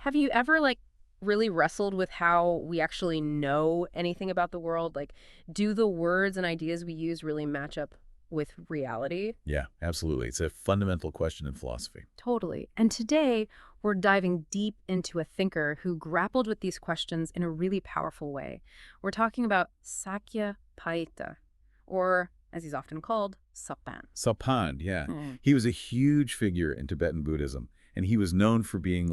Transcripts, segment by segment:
Have you ever, really wrestled with how we actually know anything about the world? Like, do the words and ideas we use really match up with reality? Yeah, absolutely. It's a fundamental question in philosophy. Totally. And today, we're diving deep into a thinker who grappled with these questions in a really powerful way. We're talking about Sakya, or as he's often called, Sapan. Sapan, yeah. Hmm. He was a huge figure in Tibetan Buddhism, and he was known for being,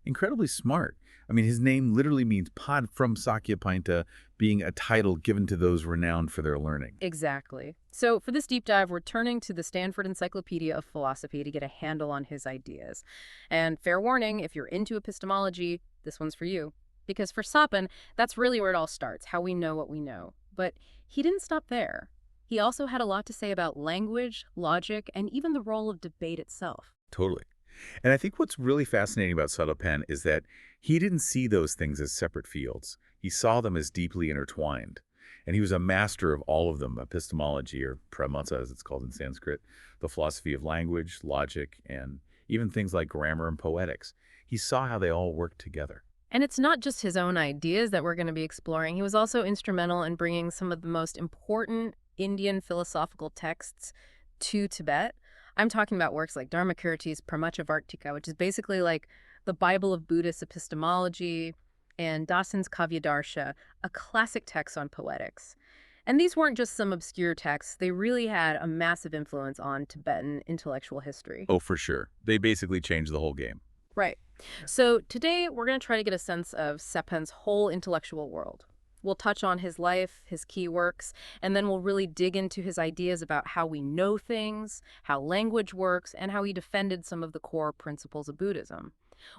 incredibly smart. I mean, his name literally means pod from Sakya Painta, being a title given to those renowned for their learning. Exactly. So for this deep dive, we're turning to the Stanford Encyclopedia of Philosophy to get a handle on his ideas. And fair warning, if you're into epistemology, this one's for you. Because for Sapan, that's really where it all starts, how we know what we know. But he didn't stop there. He also had a lot to say about language, logic, and even the role of debate itself. Totally. And I think what's really fascinating about Salopan is that he didn't see those things as separate fields. He saw them as deeply intertwined. And he was a master of all of them, epistemology, or pramata as it's called in Sanskrit, the philosophy of language, logic, and even things like grammar and poetics. He saw how they all worked together. And it's not just his own ideas that we're going to be exploring. He was also instrumental in bringing some of the most important Indian philosophical texts to Tibet. I'm talking about works like Dharmakirti's Pramacharvartika, which is basically like the Bible of Buddhist epistemology, and Dasan's Kavyadarsha, a classic text on poetics. And these weren't just some obscure texts. They really had a massive influence on Tibetan intellectual history. Oh, for sure. They basically changed the whole game. Right. So today we're going to try to get a sense of Sepen's whole intellectual world. We'll touch on his life, his key works, and then we'll really dig into his ideas about how we know things, how language works, and how he defended some of the core principles of Buddhism.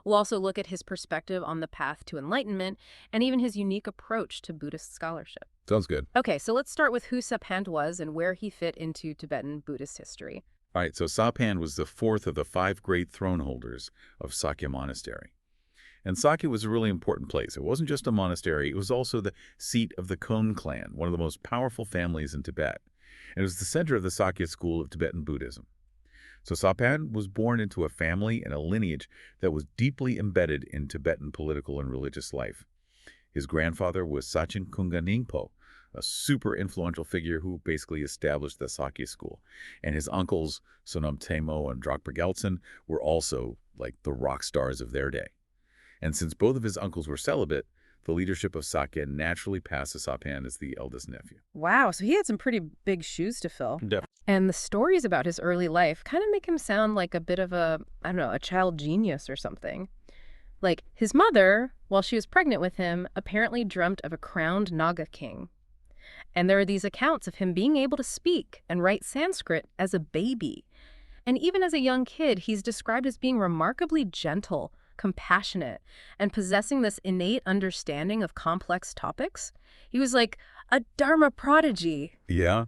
We'll also look at his perspective on the path to enlightenment and even his unique approach to Buddhist scholarship. Sounds good. Okay, so let's start with who Sepand was and where he fit into Tibetan Buddhist history. All right, so Sapan was the fourth of the 5 great throne holders of Sakya Monastery. And Sakya was a really important place. It wasn't just a monastery, it was also the seat of the Khön clan, one of the most powerful families in Tibet. And it was the center of the Sakya school of Tibetan Buddhism. So Sapan was born into a family and a lineage that was deeply embedded in Tibetan political and religious life. His grandfather was Sachen Kunga Ningpo, a super influential figure who basically established the Sakya school. And his uncles, Sonam Temo and Drokpa Gyaltsen, were also like the rock stars of their day. And since both of his uncles were celibate, the leadership of Sakya naturally passed to Sapan as the eldest nephew. Wow, so he had some pretty big shoes to fill. Definitely. And the stories about his early life kind of make him sound like a bit of a, I don't know, a child genius or something. Like, his mother, while she was pregnant with him, apparently dreamt of a crowned Naga king. And there are these accounts of him being able to speak and write Sanskrit as a baby. And even as a young kid, he's described as being remarkably gentle, compassionate, and possessing this innate understanding of complex topics. He was like a Dharma prodigy. Yeah.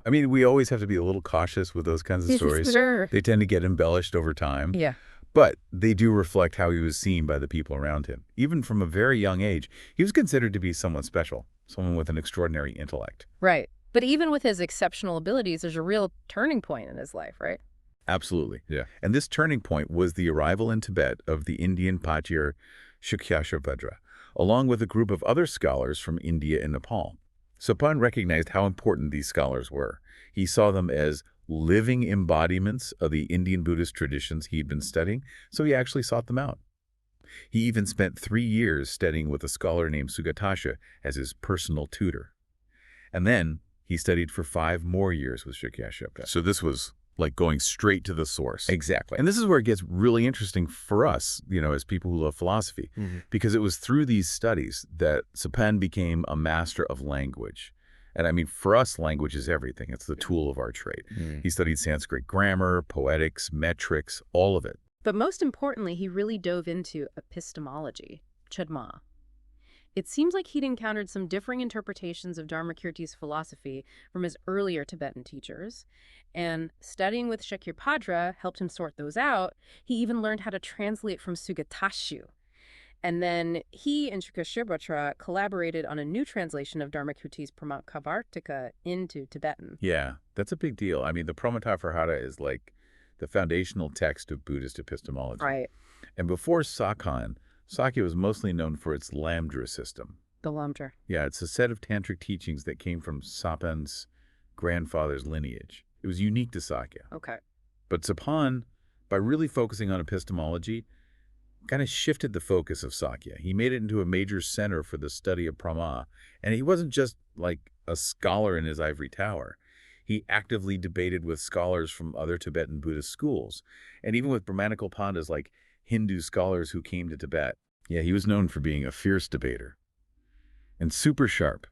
I mean, we always have to be a little cautious with those kinds of stories. Sure. They tend to get embellished over time. Yeah. But they do reflect how he was seen by the people around him. Even from a very young age, he was considered to be someone special, someone with an extraordinary intellect. Right. But even with his exceptional abilities, there's a real turning point in his life, right? Absolutely. Yeah. And this turning point was the arrival in Tibet of the Indian Patyar Shakyashabhadra, along with a group of other scholars from India and Nepal. Sapan recognized how important these scholars were. He saw them as living embodiments of the Indian Buddhist traditions he'd been studying, so he actually sought them out. He even spent 3 years studying with a scholar named Sugatasha as his personal tutor. And then he studied for 5 more years with Shakyashabhadra. So this was like going straight to the source. Exactly. And this is where it gets really interesting for us, as people who love philosophy, because it was through these studies that Sapan became a master of language. And I mean, for us, language is everything. It's the tool of our trade. He studied Sanskrit grammar, poetics, metrics, all of it. But most importantly, he really dove into epistemology, chadma. It seems like he'd encountered some differing interpretations of Dharmakirti's philosophy from his earlier Tibetan teachers, and studying with Shakyashabhadra helped him sort those out. He even learned how to translate from Sugatashu. And then he and Shakyashabhadra collaborated on a new translation of Dharmakirti's Pramacharvartika into Tibetan. Yeah, that's a big deal. I mean, the Pramacharvartika is like the foundational text of Buddhist epistemology. Right. And before Sakhan, Sakya was mostly known for its Lamdra system. The Lamdra. Yeah, it's a set of tantric teachings that came from Sapan's grandfather's lineage. It was unique to Sakya. Okay. But Sapan, by really focusing on epistemology, kind of shifted the focus of Sakya. He made it into a major center for the study of Brahma. And he wasn't just like a scholar in his ivory tower. He actively debated with scholars from other Tibetan Buddhist schools, and even with Brahmanical Pandas like Hindu scholars who came to Tibet. Yeah, he was known for being a fierce debater and super sharp.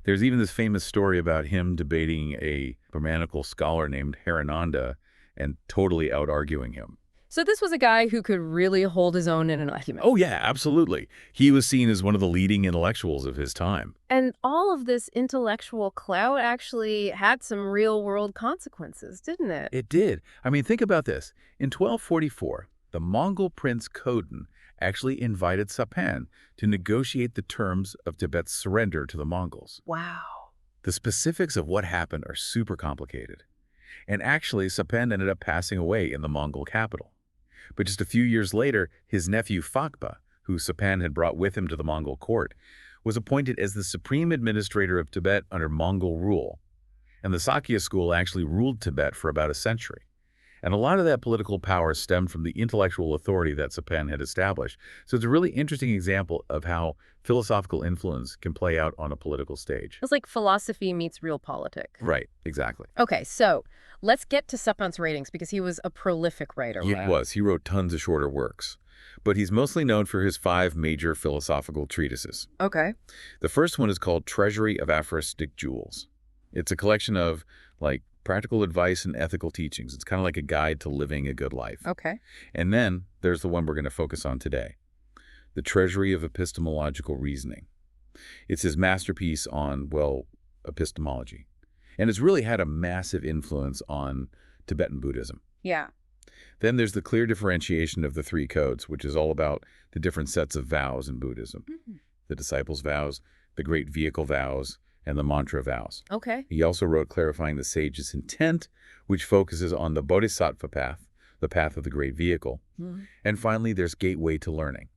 There's even this famous story about him debating a Brahmanical scholar named Harananda and totally out-arguing him. So this was a guy who could really hold his own in an argument. Oh, yeah, absolutely. He was seen as one of the leading intellectuals of his time. And all of this intellectual clout actually had some real-world consequences, didn't it? It did. I mean, think about this. In 1244, the Mongol prince Khodan actually invited Sapan to negotiate the terms of Tibet's surrender to the Mongols. Wow. The specifics of what happened are super complicated. And actually, Sapan ended up passing away in the Mongol capital. But just a few years later, his nephew Fakba, who Sapan had brought with him to the Mongol court, was appointed as the supreme administrator of Tibet under Mongol rule. And the Sakya school actually ruled Tibet for about a century. And a lot of that political power stemmed from the intellectual authority that Sapan had established. So it's a really interesting example of how philosophical influence can play out on a political stage. It's like philosophy meets real politics. Right, exactly. Okay, so let's get to Sapan's writings because he was a prolific writer. He was. He wrote tons of shorter works. But he's mostly known for his 5 major philosophical treatises. Okay. The first one is called Treasury of Aphoristic Jewels. It's a collection of, like, practical advice and ethical teachings. It's kind of like a guide to living a good life. Okay. And then there's the one we're going to focus on today, the Treasury of Epistemological Reasoning. It's his masterpiece on, well, epistemology. And it's really had a massive influence on Tibetan Buddhism. Yeah. Then there's the clear differentiation of the 3 codes, which is all about the different sets of vows in Buddhism. The disciples' vows, the great vehicle vows, and the mantra vows. Okay. He also wrote Clarifying the Sage's Intent, which focuses on the bodhisattva path, the path of the great vehicle. And finally, there's Gateway to Learning.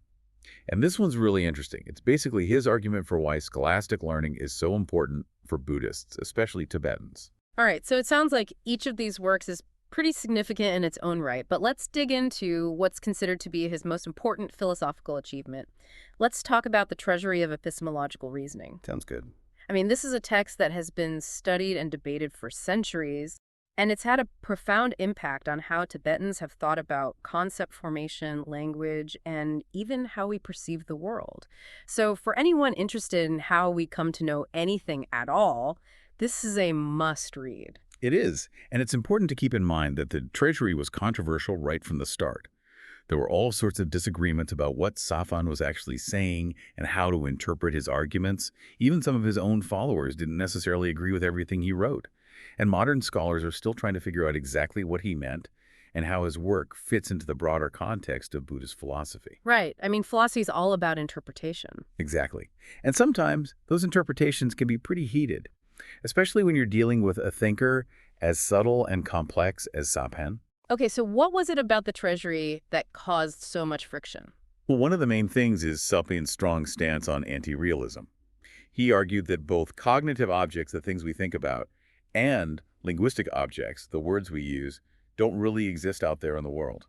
And this one's really interesting. It's basically his argument for why scholastic learning is so important for Buddhists, especially Tibetans. All right, so it sounds like each of these works is pretty significant in its own right, but let's dig into what's considered to be his most important philosophical achievement. Let's talk about the Treasury of Epistemological Reasoning. Sounds good. I mean, this is a text that has been studied and debated for centuries, and it's had a profound impact on how Tibetans have thought about concept formation, language, and even how we perceive the world. So for anyone interested in how we come to know anything at all, this is a must-read. It is, and it's important to keep in mind that the treasury was controversial right from the start. There were all sorts of disagreements about what Sapan was actually saying and how to interpret his arguments. Even some of his own followers didn't necessarily agree with everything he wrote. And modern scholars are still trying to figure out exactly what he meant and how his work fits into the broader context of Buddhist philosophy. Right. I mean, philosophy is all about interpretation. Exactly. And sometimes those interpretations can be pretty heated, especially when you're dealing with a thinker as subtle and complex as Sapan. Okay, so what was it about the treasury that caused so much friction? Well, one of the main things is Sapien's strong stance on anti-realism. He argued that both cognitive objects, the things we think about, and linguistic objects, the words we use, don't really exist out there in the world.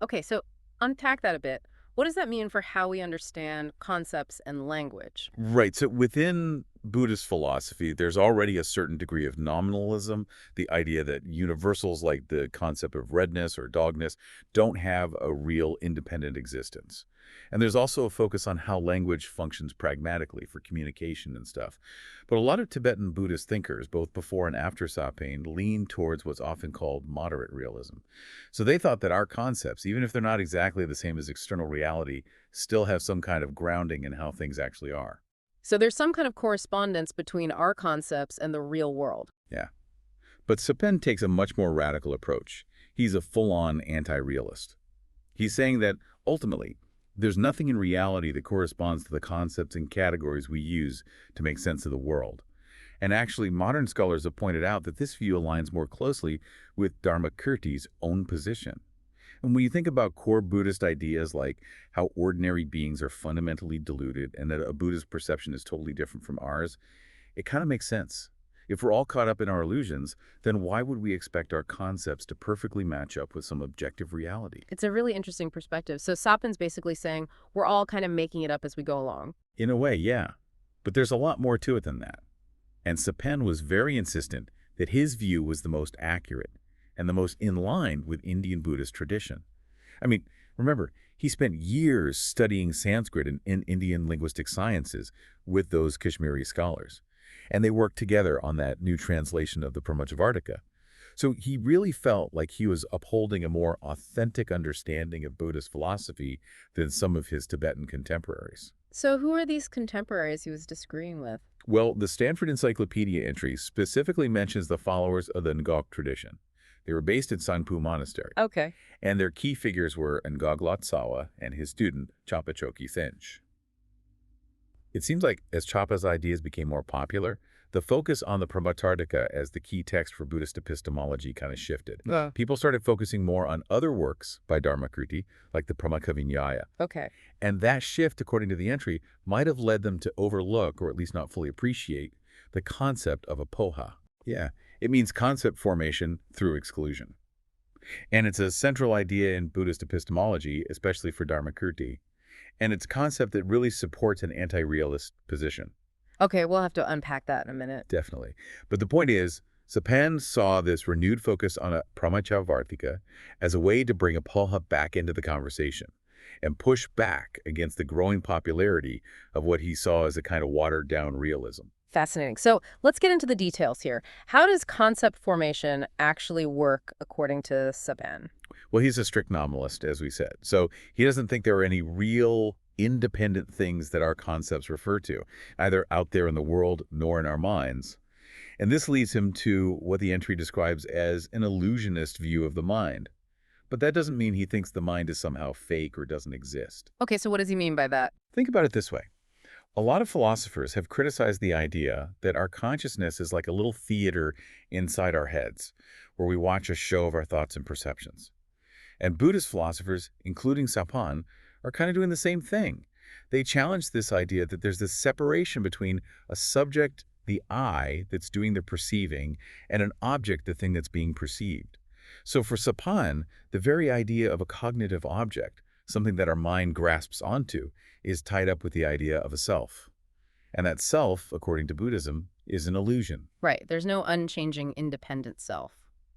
Okay, so unpack that a bit. What does that mean for how we understand concepts and language? Right. So within Buddhist philosophy, there's already a certain degree of nominalism, the idea that universals like the concept of redness or dogness don't have a real independent existence. And there's also a focus on how language functions pragmatically for communication and stuff. But a lot of Tibetan Buddhist thinkers, both before and after Sapien, lean towards what's often called moderate realism. So they thought that our concepts, even if they're not exactly the same as external reality, still have some kind of grounding in how things actually are. So there's some kind of correspondence between our concepts and the real world. Yeah. But Sapien takes a much more radical approach. He's a full-on anti-realist. He's saying that, ultimately, there's nothing in reality that corresponds to the concepts and categories we use to make sense of the world. And actually, modern scholars have pointed out that this view aligns more closely with Dharmakirti's own position. And when you think about core Buddhist ideas like how ordinary beings are fundamentally deluded and that a Buddhist perception is totally different from ours, it kind of makes sense. If we're all caught up in our illusions, then why would we expect our concepts to perfectly match up with some objective reality? It's a really interesting perspective. So Sapin's basically saying we're all kind of making it up as we go along. In a way, yeah. But there's a lot more to it than that. And Sapen was very insistent that his view was the most accurate and the most in line with Indian Buddhist tradition. I mean, remember, he spent years studying Sanskrit and in Indian linguistic sciences with those Kashmiri scholars. And they worked together on that new translation of the Brahmajavartika. So he really felt like he was upholding a more authentic understanding of Buddhist philosophy than some of his Tibetan contemporaries. So who are these contemporaries he was disagreeing with? Well, the Stanford Encyclopedia entry specifically mentions the followers of the Ngok tradition. They were based at Sangpu Monastery, Okay. and their key figures were Ngog Lotsawa and his student, Chapachoki Thench. It seems like as Chapa's ideas became more popular, the focus on the Brahmajartika as the key text for Buddhist epistemology kind of shifted. People started focusing more on other works by Dharmakirti, like the Pramakavinyaya. Okay. And that shift, according to the entry, might have led them to overlook, or at least not fully appreciate, the concept of apoha. Yeah, it means concept formation through exclusion. And it's a central idea in Buddhist epistemology, especially for Dharmakirti. And it's a concept that really supports an anti-realist position. Okay, we'll have to unpack that in a minute. Definitely. But the point is, Sapan saw this renewed focus on a Brahmajavartika as a way to bring apoha back into the conversation and push back against the growing popularity of what he saw as a kind of watered-down realism. Fascinating. So let's get into the details here. How does concept formation actually work according to Sapin? Well, he's a strict nominalist, as we said. So he doesn't think there are any real independent things that our concepts refer to, either out there in the world nor in our minds. And this leads him to what the entry describes as an illusionist view of the mind. But that doesn't mean he thinks the mind is somehow fake or doesn't exist. Okay, so what does he mean by that? Think about it this way. A lot of philosophers have criticized the idea that our consciousness is like a little theater inside our heads, where we watch a show of our thoughts and perceptions. And Buddhist philosophers, including Sapan, are kind of doing the same thing. They challenge this idea that there's this separation between a subject, the I, that's doing the perceiving, and an object, the thing that's being perceived. So for Sapan, the very idea of a cognitive object, something that our mind grasps onto, is tied up with the idea of a self. And that self, according to Buddhism, is an illusion. Right. There's no unchanging independent self.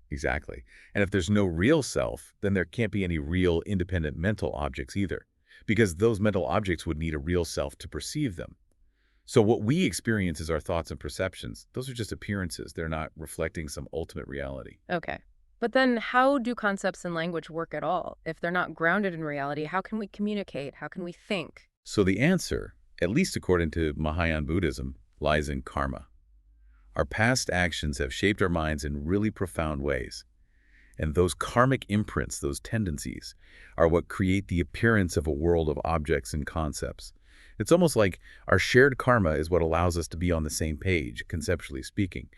Exactly. And if there's no real self, then there can't be any real independent mental objects either, because those mental objects would need a real self to perceive them. So what we experience as our thoughts and perceptions, those are just appearances. They're not reflecting some ultimate reality. Okay. But then how do concepts and language work at all? If they're not grounded in reality, how can we communicate? How can we think? So the answer, at least according to Mahayana Buddhism, lies in karma. Our past actions have shaped our minds in really profound ways. And those karmic imprints, those tendencies, are what create the appearance of a world of objects and concepts. It's almost like our shared karma is what allows us to be on the same page, conceptually speaking.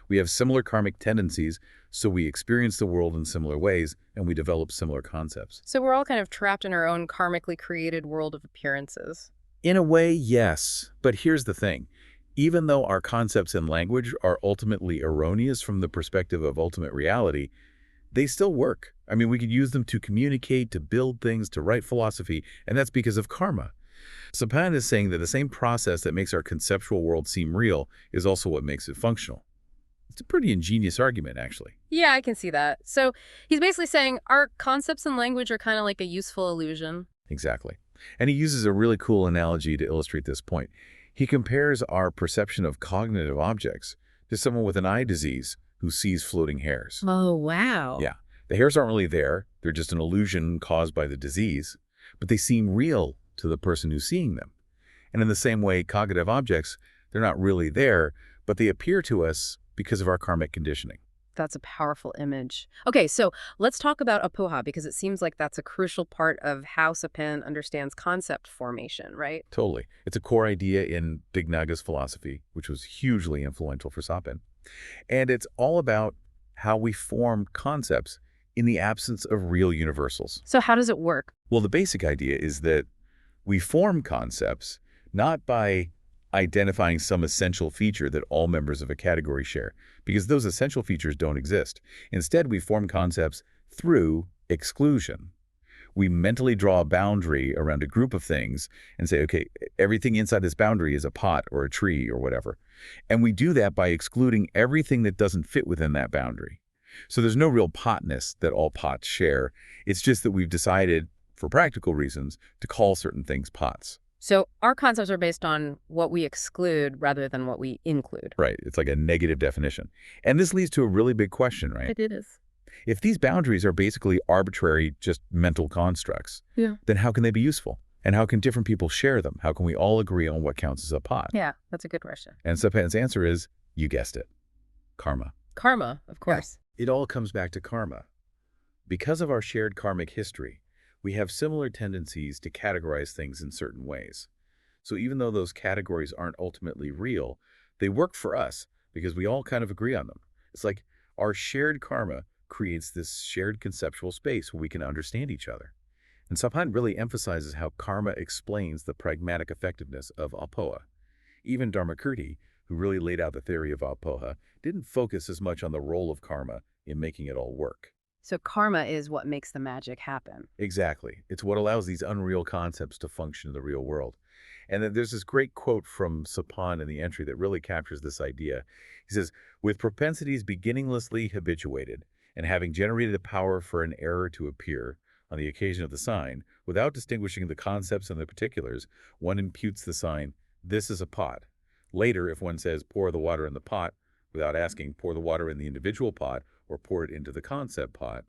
We have similar karmic tendencies, so we experience the world in similar ways, and we develop similar concepts. So we're all kind of trapped in our own karmically created world of appearances. In a way, yes. But here's the thing. Even though our concepts and language are ultimately erroneous from the perspective of ultimate reality, they still work. I mean, we could use them to communicate, to build things, to write philosophy, and that's because of karma. Sapan is saying that the same process that makes our conceptual world seem real is also what makes it functional. It's a pretty ingenious argument, actually. Yeah, I can see that. So he's basically saying our concepts and language are kind of like a useful illusion. Exactly. And he uses a really cool analogy to illustrate this point. He compares our perception of cognitive objects to someone with an eye disease who sees floating hairs. Oh, wow. Yeah, the hairs aren't really there. They're just an illusion caused by the disease, but they seem real to the person who's seeing them. And in the same way, cognitive objects, they're not really there, but they appear to us because of our karmic conditioning. That's a powerful image. Okay, so let's talk about apoha, because it seems like that's a crucial part of how Sapin understands concept formation, right? Totally. It's a core idea in Dignaga's philosophy, which was hugely influential for Sapin. And it's all about how we form concepts in the absence of real universals. So how does it work? Well, the basic idea is that we form concepts not by identifying some essential feature that all members of a category share, because those essential features don't exist. Instead, we form concepts through exclusion. We mentally draw a boundary around a group of things and say, okay, everything inside this boundary is a pot or a tree or whatever. And we do that by excluding everything that doesn't fit within that boundary. So there's no real potness that all pots share. It's just that we've decided, for practical reasons, to call certain things pots. So our concepts are based on what we exclude rather than what we include. Right. It's like a negative definition. And this leads to a really big question, right? It is. If these boundaries are basically arbitrary, just mental constructs, then how can they be useful? And how can different people share them? How can we all agree on what counts as a pot? Yeah, that's a good question. And Sapan's answer is, you guessed it, karma. Karma, of course. Yeah. It all comes back to karma. Because of our shared karmic history, we have similar tendencies to categorize things in certain ways. So even though those categories aren't ultimately real, they work for us because we all kind of agree on them. It's like our shared karma creates this shared conceptual space where we can understand each other. And Sapan really emphasizes how karma explains the pragmatic effectiveness of apoha. Even Dharmakirti, who really laid out the theory of apoha, didn't focus as much on the role of karma in making it all work. So karma is what makes the magic happen. Exactly. It's what allows these unreal concepts to function in the real world. And then there's this great quote from Sapan in the entry that really captures this idea. He says, with propensities beginninglessly habituated, and having generated the power for an error to appear on the occasion of the sign, without distinguishing the concepts and the particulars, one imputes the sign, this is a pot. Later, if one says, pour the water in the pot, without asking, pour the water in the individual pot, or pour it into the concept pot,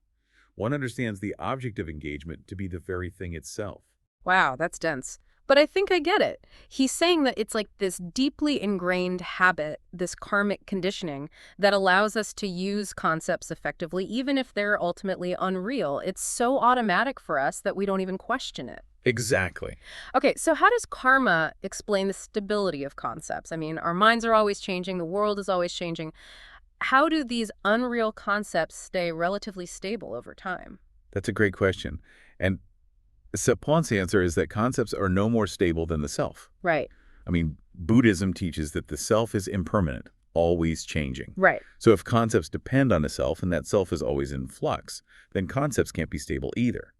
one understands the object of engagement to be the very thing itself. Wow, that's dense. But I think I get it. He's saying that it's like this deeply ingrained habit, this karmic conditioning, that allows us to use concepts effectively, even if they're ultimately unreal. It's so automatic for us that we don't even question it. Exactly. Okay, so how does karma explain the stability of concepts? I mean, our minds are always changing, the world is always changing. How do these unreal concepts stay relatively stable over time? That's a great question. And Sapan's answer is that concepts are no more stable than the self. Right. I mean, Buddhism teaches that the self is impermanent, always changing. Right. So if concepts depend on a self and that self is always in flux, then concepts can't be stable either.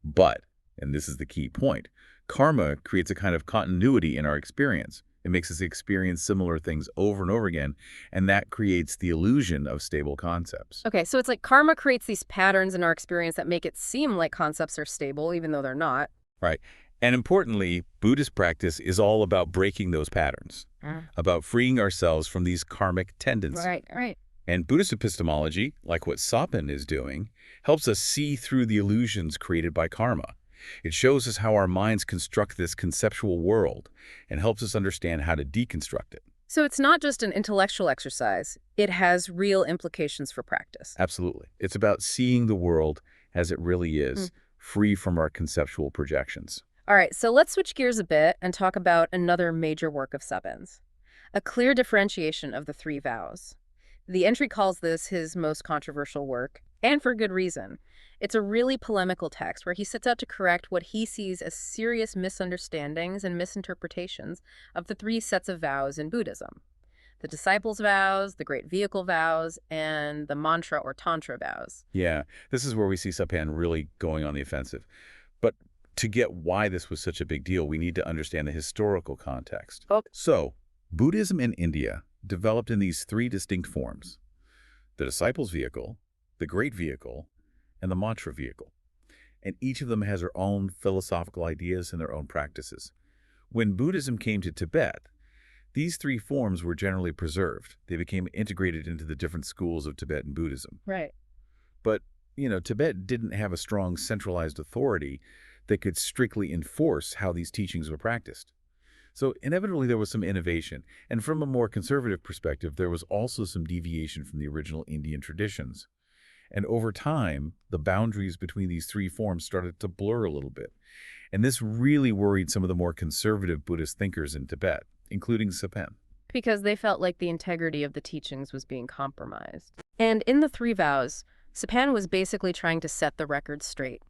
But, and this is the key point, karma creates a kind of continuity in our experience. It makes us experience similar things over and over again, and that creates the illusion of stable concepts. Okay, so it's like karma creates these patterns in our experience that make it seem like concepts are stable, even though they're not. Right. And importantly, Buddhist practice is all about breaking those patterns, about freeing ourselves from these karmic tendencies. Right. And Buddhist epistemology, like what Sapan is doing, helps us see through the illusions created by karma. It shows us how our minds construct this conceptual world and helps us understand how to deconstruct it. So it's not just an intellectual exercise. It has real implications for practice. Absolutely. It's about seeing the world as it really is, free from our conceptual projections. All right, so let's switch gears a bit and talk about another major work of Sapan's, a clear differentiation of the three vows. The entry calls this his most controversial work, and for good reason. It's a really polemical text where he sets out to correct what he sees as serious misunderstandings and misinterpretations of the three sets of vows in Buddhism: the disciples' vows, the great vehicle vows, and the mantra or tantra vows. Yeah, this is where we see Sapan really going on the offensive. But to get why this was such a big deal, we need to understand the historical context. So, Buddhism in India developed in these three distinct forms: the disciples' vehicle, the great vehicle, and the mantra vehicle. And each of them has their own philosophical ideas and their own practices. When Buddhism came to Tibet, these three forms were generally preserved. They became integrated into the different schools of Tibetan Buddhism. Right. But, Tibet didn't have a strong centralized authority that could strictly enforce how these teachings were practiced. So inevitably there was some innovation, and from a more conservative perspective, there was also some deviation from the original Indian traditions. And over time, the boundaries between these three forms started to blur a little bit. And this really worried some of the more conservative Buddhist thinkers in Tibet, including Sapan. Because they felt like the integrity of the teachings was being compromised. And in the three vows, Sapan was basically trying to set the record straight.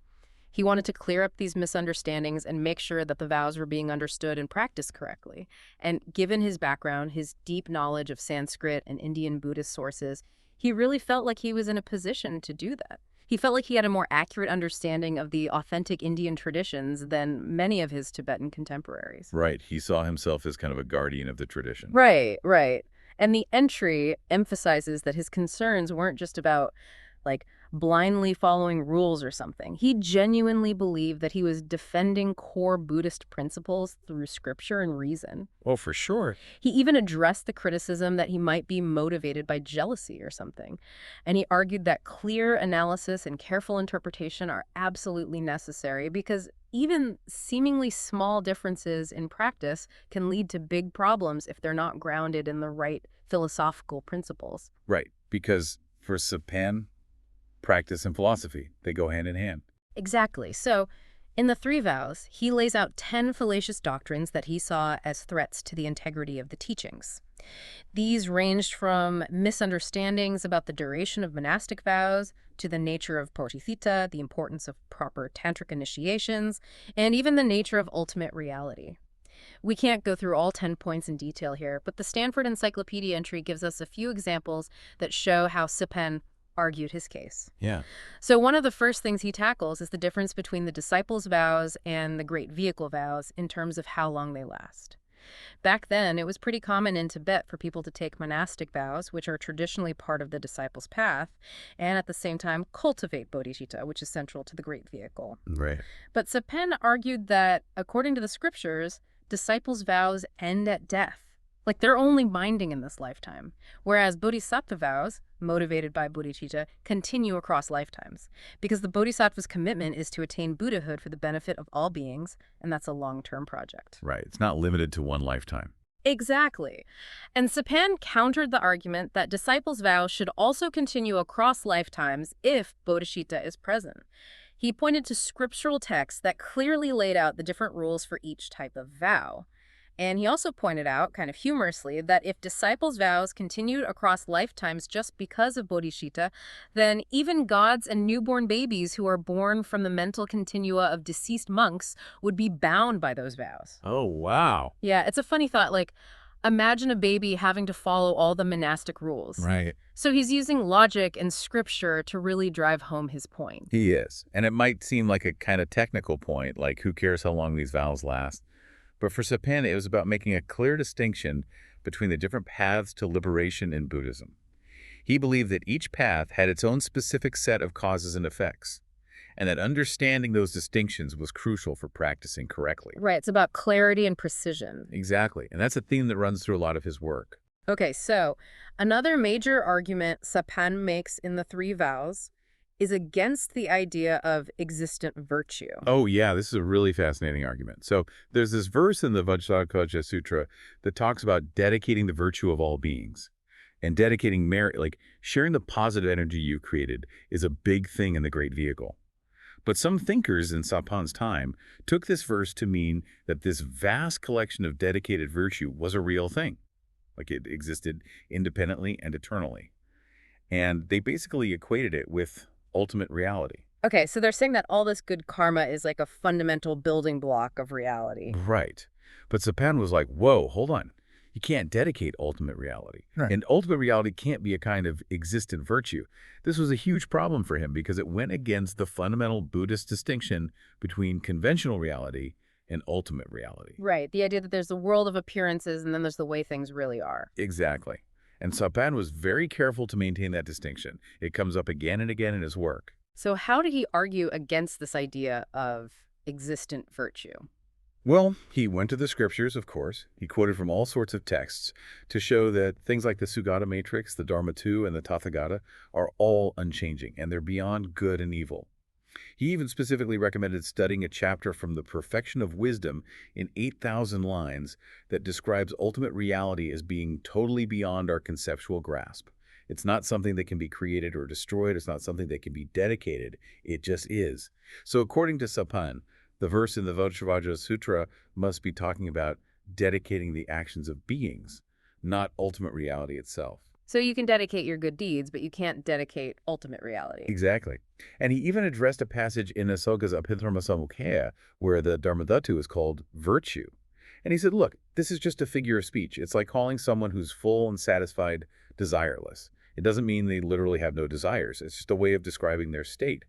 He wanted to clear up these misunderstandings and make sure that the vows were being understood and practiced correctly. And given his background, his deep knowledge of Sanskrit and Indian Buddhist sources, he really felt like he was in a position to do that. He felt like he had a more accurate understanding of the authentic Indian traditions than many of his Tibetan contemporaries. Right. He saw himself as kind of a guardian of the tradition. Right, right. And the entry emphasizes that his concerns weren't just about, like, blindly following rules or something. He genuinely believed that he was defending core Buddhist principles through scripture and reason. Oh, for sure. He even addressed the criticism that he might be motivated by jealousy or something. And he argued that clear analysis and careful interpretation are absolutely necessary because even seemingly small differences in practice can lead to big problems if they're not grounded in the right philosophical principles. Right. Because for Sapan, practice and philosophy, they go hand in hand. Exactly. So, in the three vows, he lays out 10 fallacious doctrines that he saw as threats to the integrity of the teachings. These ranged from misunderstandings about the duration of monastic vows to the nature of bodhisattva, the importance of proper tantric initiations, and even the nature of ultimate reality. We can't go through all 10 points in detail here, but the Stanford Encyclopedia entry gives us a few examples that show how Sapan argued his case. Yeah. So one of the first things he tackles is the difference between the disciples' vows and the great vehicle vows in terms of how long they last. Back then, it was pretty common in Tibet for people to take monastic vows, which are traditionally part of the disciples' path, and at the same time cultivate bodhicitta, which is central to the great vehicle. Right. But Sapen argued that, according to the scriptures, disciples' vows end at death. Like, they're only binding in this lifetime. Whereas bodhisattva vows, motivated by bodhicitta, continue across lifetimes. Because the bodhisattva's commitment is to attain Buddhahood for the benefit of all beings, and that's a long-term project. Right. It's not limited to one lifetime. Exactly. And Sapan countered the argument that disciples' vows should also continue across lifetimes if bodhicitta is present. He pointed to scriptural texts that clearly laid out the different rules for each type of vow. And he also pointed out, kind of humorously, that if disciples' vows continued across lifetimes just because of bodhicitta, then even gods and newborn babies who are born from the mental continua of deceased monks would be bound by those vows. Oh, wow. Yeah, it's a funny thought. Like, imagine a baby having to follow all the monastic rules. Right. So he's using logic and scripture to really drive home his point. He is. And it might seem like a kind of technical point, like who cares how long these vows last. But for Sapan, it was about making a clear distinction between the different paths to liberation in Buddhism. He believed that each path had its own specific set of causes and effects, and that understanding those distinctions was crucial for practicing correctly. Right, it's about clarity and precision. Exactly, and that's a theme that runs through a lot of his work. Okay, so another major argument Sapan makes in the three vows is against the idea of existent virtue. Oh, yeah, this is a really fascinating argument. So there's this verse in the Vajrasattva Sutra that talks about dedicating the virtue of all beings. And dedicating merit, like sharing the positive energy you created, is a big thing in the Great Vehicle. But some thinkers in Sapan's time took this verse to mean that this vast collection of dedicated virtue was a real thing. Like it existed independently and eternally. And they basically equated it with ultimate reality. Okay, so they're saying that all this good karma is like a fundamental building block of reality. Right. But Sapan was like, whoa, hold on. You can't dedicate ultimate reality. Right. And ultimate reality can't be a kind of existent virtue. This was a huge problem for him because it went against the fundamental Buddhist distinction between conventional reality and ultimate reality. Right, the idea that there's the world of appearances and then there's the way things really are. Exactly. And Sapan was very careful to maintain that distinction. It comes up again and again in his work. So how did he argue against this idea of existent virtue? Well, he went to the scriptures, of course. He quoted from all sorts of texts to show that things like the Sugata Matrix, the Dharma-2, and the Tathagata are all unchanging, and they're beyond good and evil. He even specifically recommended studying a chapter from the Perfection of Wisdom in 8,000 lines that describes ultimate reality as being totally beyond our conceptual grasp. It's not something that can be created or destroyed. It's not something that can be dedicated. It just is. So according to Sapan, the verse in the Vajrasattva Sutra must be talking about dedicating the actions of beings, not ultimate reality itself. So you can dedicate your good deeds, but you can't dedicate ultimate reality. Exactly. And he even addressed a passage in Asoka's Abhidharma where the Dharmadhatu is called virtue. And he said, look, this is just a figure of speech. It's like calling someone who's full and satisfied desireless. It doesn't mean they literally have no desires. It's just a way of describing their state.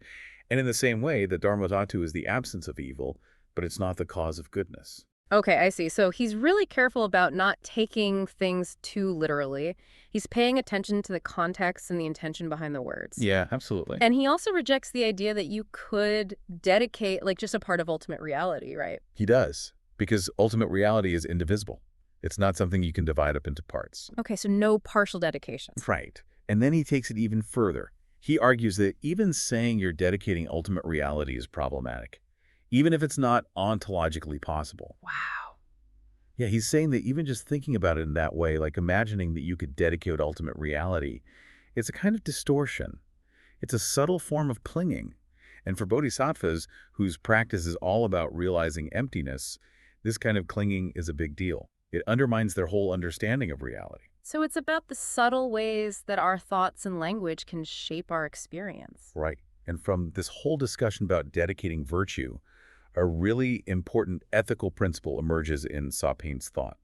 And in the same way, the Dharmadhatu is the absence of evil, but it's not the cause of goodness. Okay, I see. So he's really careful about not taking things too literally. He's paying attention to the context and the intention behind the words. Yeah, absolutely. And he also rejects the idea that you could dedicate, like, just a part of ultimate reality, right? He does, because ultimate reality is indivisible. It's not something you can divide up into parts. Okay, so no partial dedication. Right. And then he takes it even further. He argues that even saying you're dedicating ultimate reality is problematic, even if it's not ontologically possible. Wow. Yeah, he's saying that even just thinking about it in that way, like imagining that you could dedicate ultimate reality, it's a kind of distortion. It's a subtle form of clinging. And for bodhisattvas, whose practice is all about realizing emptiness, this kind of clinging is a big deal. It undermines their whole understanding of reality. So it's about the subtle ways that our thoughts and language can shape our experience. Right. And from this whole discussion about dedicating virtue, a really important ethical principle emerges in Saupain's thought.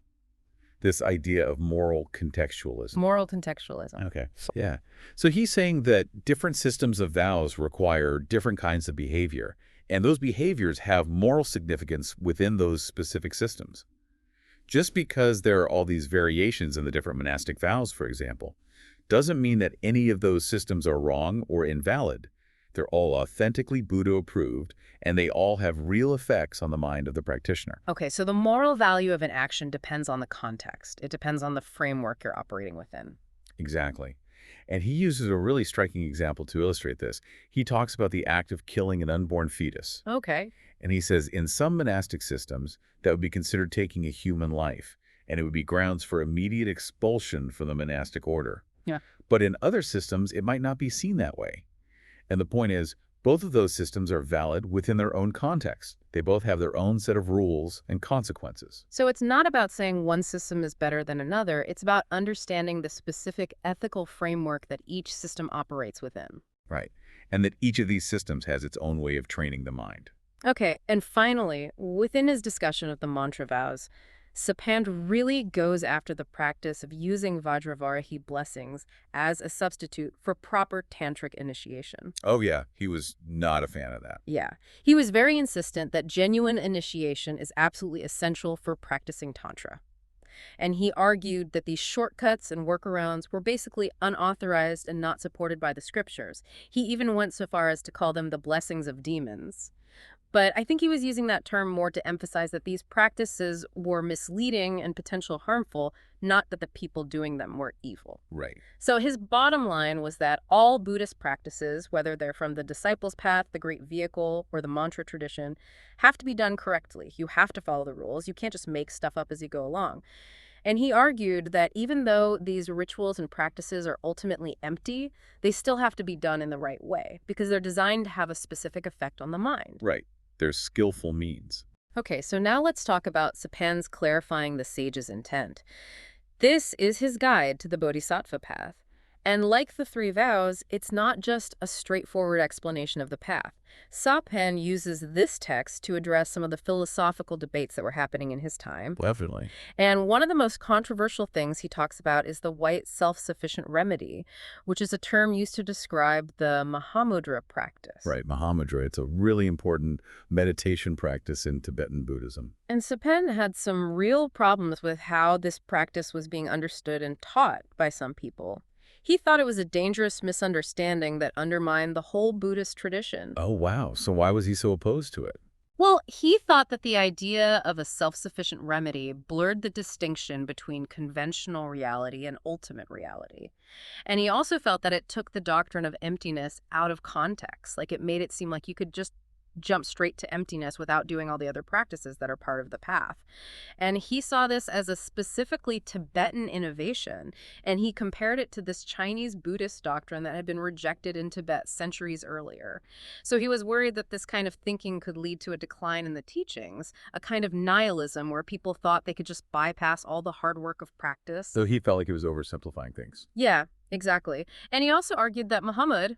This idea of moral contextualism. Moral contextualism. Okay. Yeah. So he's saying that different systems of vows require different kinds of behavior, and those behaviors have moral significance within those specific systems. Just because there are all these variations in the different monastic vows, for example, doesn't mean that any of those systems are wrong or invalid. They're all authentically Buddha-approved, and they all have real effects on the mind of the practitioner. Okay, so the moral value of an action depends on the context. It depends on the framework you're operating within. Exactly. And he uses a really striking example to illustrate this. He talks about the act of killing an unborn fetus. Okay. And he says in some monastic systems, that would be considered taking a human life, and it would be grounds for immediate expulsion from the monastic order. Yeah. But in other systems, it might not be seen that way. And the point is, both of those systems are valid within their own context. They both have their own set of rules and consequences. So it's not about saying one system is better than another. It's about understanding the specific ethical framework that each system operates within. Right. And that each of these systems has its own way of training the mind. Okay, and finally, within his discussion of the mantra vows, Sapand really goes after the practice of using Vajravarahi blessings as a substitute for proper tantric initiation. Oh yeah, he was not a fan of that. Yeah. He was very insistent that genuine initiation is absolutely essential for practicing Tantra. And he argued that these shortcuts and workarounds were basically unauthorized and not supported by the scriptures. He even went so far as to call them the blessings of demons. But I think he was using that term more to emphasize that these practices were misleading and potentially harmful, not that the people doing them were evil. Right. So his bottom line was that all Buddhist practices, whether they're from the disciples' path, the great vehicle, or the mantra tradition, have to be done correctly. You have to follow the rules. You can't just make stuff up as you go along. And he argued that even though these rituals and practices are ultimately empty, they still have to be done in the right way because they're designed to have a specific effect on the mind. Right. There's skillful means. Okay, so now let's talk about Sapand's clarifying the sage's intent. This is his guide to the bodhisattva path. And like the three vows, it's not just a straightforward explanation of the path. Sapand uses this text to address some of the philosophical debates that were happening in his time. Definitely. And one of the most controversial things he talks about is the white self-sufficient remedy, which is a term used to describe the Mahamudra practice. Right, Mahamudra. It's a really important meditation practice in Tibetan Buddhism. And Sapand had some real problems with how this practice was being understood and taught by some people. He thought it was a dangerous misunderstanding that undermined the whole Buddhist tradition. Oh, wow. So why was he so opposed to it? Well, he thought that the idea of a self-sufficient remedy blurred the distinction between conventional reality and ultimate reality. And he also felt that it took the doctrine of emptiness out of context, like it made it seem like you could just jump straight to emptiness without doing all the other practices that are part of the path. And he saw this as a specifically Tibetan innovation, and he compared it to this Chinese Buddhist doctrine that had been rejected in Tibet centuries earlier. So he was worried that this kind of thinking could lead to a decline in the teachings, a kind of nihilism where people thought they could just bypass all the hard work of practice. So he felt like he was oversimplifying things. Yeah, exactly. And he also argued that Muhammad,